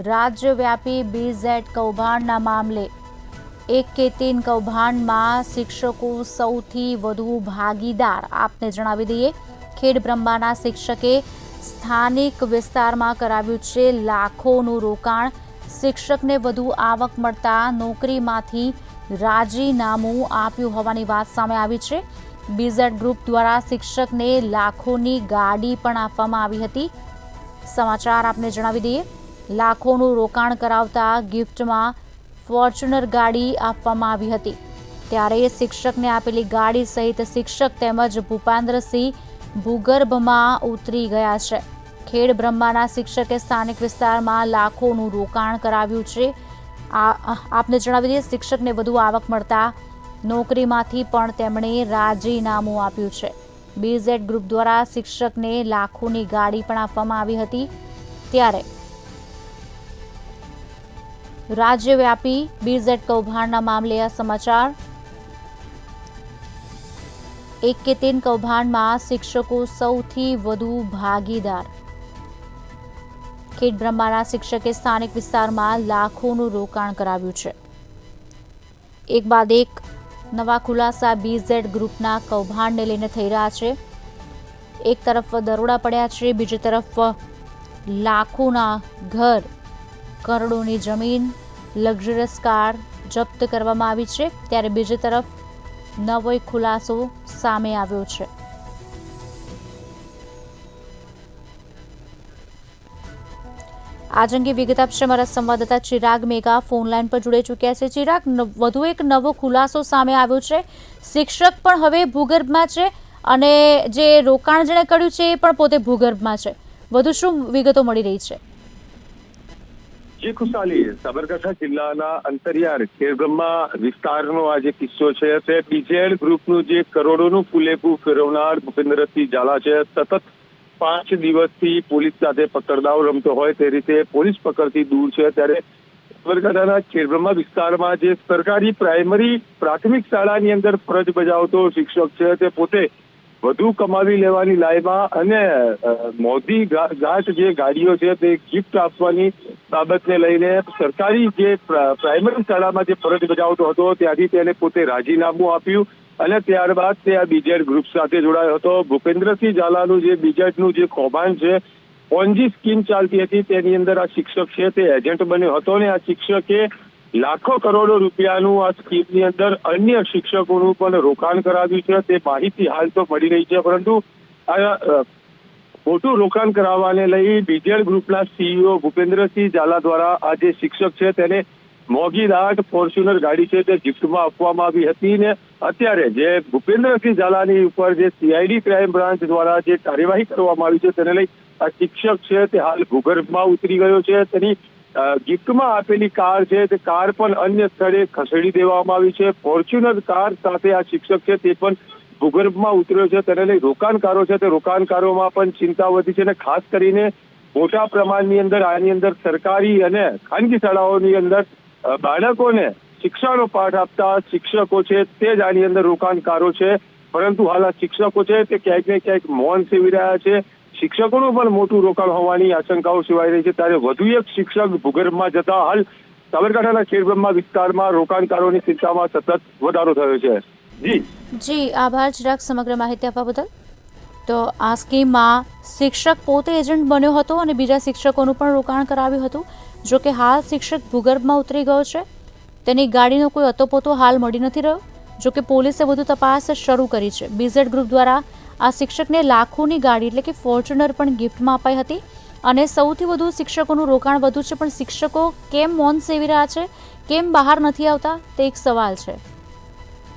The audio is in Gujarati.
રાજ્યવ્યાપી બીઝેડ કૌભાંડના મામલે એક કે તીન કૌભાંડમાં શિક્ષકો સૌથી વધુ ભાગીદાર. આપને જણાવી દઈએ, ખેડબ્રહ્માના શિક્ષકે સ્થાનિક વિસ્તારમાં કરાવ્યું છે લાખોનું રોકાણ. શિક્ષકને વધુ આવક મળતા નોકરીમાંથી રાજીનામું આપ્યું હોવાની વાત સામે આવી છે. બીઝેડ ગ્રુપ દ્વારા શિક્ષકને લાખોની ગાડી પણ આપવામાં આવી હતી. સમાચાર આપને જણાવી દઈએ, લાખોનું રોકાણ કરાવતા ગિફ્ટમાં ફોર્ચ્યુનર ગાડી આપવામાં આવી હતી. ત્યારે શિક્ષકને આપેલી ગાડી સહિત શિક્ષક તેમજ ભૂપેન્દ્રસિંહ ભૂગર્ભમાં ઉતરી ગયા છે. ખેડબ્રહ્માના શિક્ષકે સ્થાનિક વિસ્તારમાં લાખોનું રોકાણ કરાવ્યું છે. આપને જણાવી દઈએ, શિક્ષકને વધુ આવક મળતા નોકરીમાંથી પણ તેમણે રાજીનામું આપ્યું છે. બીઝેડ ગ્રુપ દ્વારા શિક્ષકને લાખોની ગાડી પણ આપવામાં આવી હતી. ત્યારે રાજ્યવ્યાપી બીઝેડ કૌભાંડના મામલે આ સમાચાર. એક કે તીન કૌભાંડમાં શિક્ષકો સૌથી વધુ ભાગીદાર. ખેડબ્રહ્માના શિક્ષકે સ્થાનિક વિસ્તારમાં લાખોનું રોકાણ કરાવ્યું છે. એક બાદ એક નવા ખુલાસા બીઝેડ ગ્રુપના કૌભાંડને લઈને થઈ રહ્યા છે. એક તરફ દરોડા પડ્યા છે, બીજી તરફ લાખોના ઘર, કરોડોની જમીન, લક્ઝરિયસ કાર જપ્ત કરવામાં આવી છે. ત્યારે બીજી તરફ નવો એક ખુલાસો સામે આવ્યો છે. આજ અંગે વિગત આપશે અમારા સંવાદદાતા ચિરાગ મેઘા ફોનલાઈન પર જોડાઈ ચૂક્યા છે. ચિરાગ, વધુ એક નવો ખુલાસો સામે આવ્યો છે. શિક્ષક પણ હવે ભૂગર્ભમાં છે અને જે રોકાણ જેણે કર્યું છે એ પણ પોતે ભૂગર્ભમાં છે. વધુ શું વિગતો મળી રહી છે? જી ખુશાલી, સાબરકાંઠા જિલ્લાના અંતરિયાળ ખેડબ્રહ્મા વિસ્તારનો આ જે કિસ્સો છે તે બીઝેડ ગ્રુપનું જે કરોડોનું ફૂલેકું ફેરવનાર ભૂપેન્દ્રસિંહ ઝાલા છે, સતત 5 દિવસથી પોલીસ સાથે પકડદાવ રમતો હોય તે રીતે પોલીસ પકડથી દૂર છે. ત્યારે સાબરકાંઠાના ખેડબ્રહ્મા વિસ્તારમાં જે સરકારી પ્રાઇમરી પ્રાથમિક શાળાની અંદર ફરજ બજાવતો શિક્ષક છે તે પોતે વધુ કમાવી લેવાની લાઈમાં અને મોદી ઘાટ જે ગાડીઓ છે તે ગિફ્ટ આપવાની બાબતને લઈને સરકારી જે પ્રાઇમરી શાળામાં જે ફરજ બજાવતો હતો ત્યાંથી તેને પોતે રાજીનામું આપ્યું અને ત્યારબાદ તે આ બીઝેડ ગ્રુપ સાથે જોડાયો હતો. ભૂપેન્દ્રસિંહ ઝાલાનું જે બીઝેડનું જે કૌભાંડ છે, પોન્જી સ્કીમ ચાલતી હતી, તેની અંદર આ શિક્ષક છે તે એજન્ટ બન્યો હતો અને આ શિક્ષકે લાખો કરોડો રૂપિયાનું આ સ્કીમની અંદર અન્ય શિક્ષકોનું પણ રોકાણ કરાવ્યું છે. તે માહિતી હાલ તો મળી રહી છે, પરંતુ આ મોટું રોકાણ કરાવવાને લઈ બીઝેડ ગ્રુપના સીઈઓ ભૂપેન્દ્રસિંહ ઝાલા દ્વારા આ જે શિક્ષક છે તેને મોંઘીદાટ ફોર્ચ્યુનર ગાડી છે તે ગિફ્ટમાં આપવામાં આવી હતી. ને અત્યારે જે ભૂપેન્દ્રસિંહ ઝાલાની ઉપર જે સીઆઈડી ક્રાઇમ બ્રાન્ચ દ્વારા જે કાર્યવાહી કરવામાં આવી છે તેને લઈ આ શિક્ષક છે તે હાલ ભૂગર્ભમાં ઉતરી ગયો છે. તેની ગિફ્ટમાં આપેલી કાર છે તે કાર પણ અન્ય સ્થળે ખસેડી દેવામાં આવી છે. ફોર્ચ્યુનર કાર સાથે આ શિક્ષક છે તે પણ ભૂગર્ભમાં ઉતર્યો છે. તેને લઈ રોકાણકારો છે તે રોકાણકારોમાં પણ ચિંતા વધી છે અને ખાસ કરીને મોટા પ્રમાણની અંદર આની અંદર સરકારી અને ખાનગી શાળાઓની અંદર બાળકોને શિક્ષાનો પાઠ આપતા શિક્ષકો છે તે જ આની અંદર રોકાણકારો છે. પરંતુ હાલ આ શિક્ષકો છે તે ક્યાંક ને ક્યાંક મૌન સેવી રહ્યા છે. શિક્ષકોનું પણ મોટું રોકાણ હોવાની આશંકાઓ સેવાઈ રહી છે. ત્યારે વધુ એક શિક્ષક ભૂગર્ભમાં જતા હાલ સાબરકાંઠાના ખેડબ્રહ્મા વિસ્તારમાં રોકાણકારોની ચિંતામાં સતત વધારો થયો છે. જી આભાર ચિરાગ, સમગ્ર માહિતી આપવા બદલ. તો આ સ્કીમમાં શિક્ષક પોતે એજન્ટ બન્યો હતો અને બીજા શિક્ષકોનું પણ રોકાણ કરાવ્યું હતું. જો કે હાલ શિક્ષક ભૂગર્ભમાં ઉતરી ગયો છે. તેની ગાડીનો કોઈ અતોપતો હાલ મળી નથી રહ્યો. જો કે પોલીસે વધુ તપાસ શરૂ કરી છે. બીઝેડ ગ્રુપ દ્વારા આ શિક્ષકને લાખોની ગાડી એટલે કે ફોર્ચ્યુનર પણ ગિફ્ટમાં અપાઈ હતી અને સૌથી વધુ શિક્ષકોનું રોકાણ વધુ છે. પણ શિક્ષકો કેમ મૌન સેવી રહ્યા છે, કેમ બહાર નથી આવતા, તે એક સવાલ છે.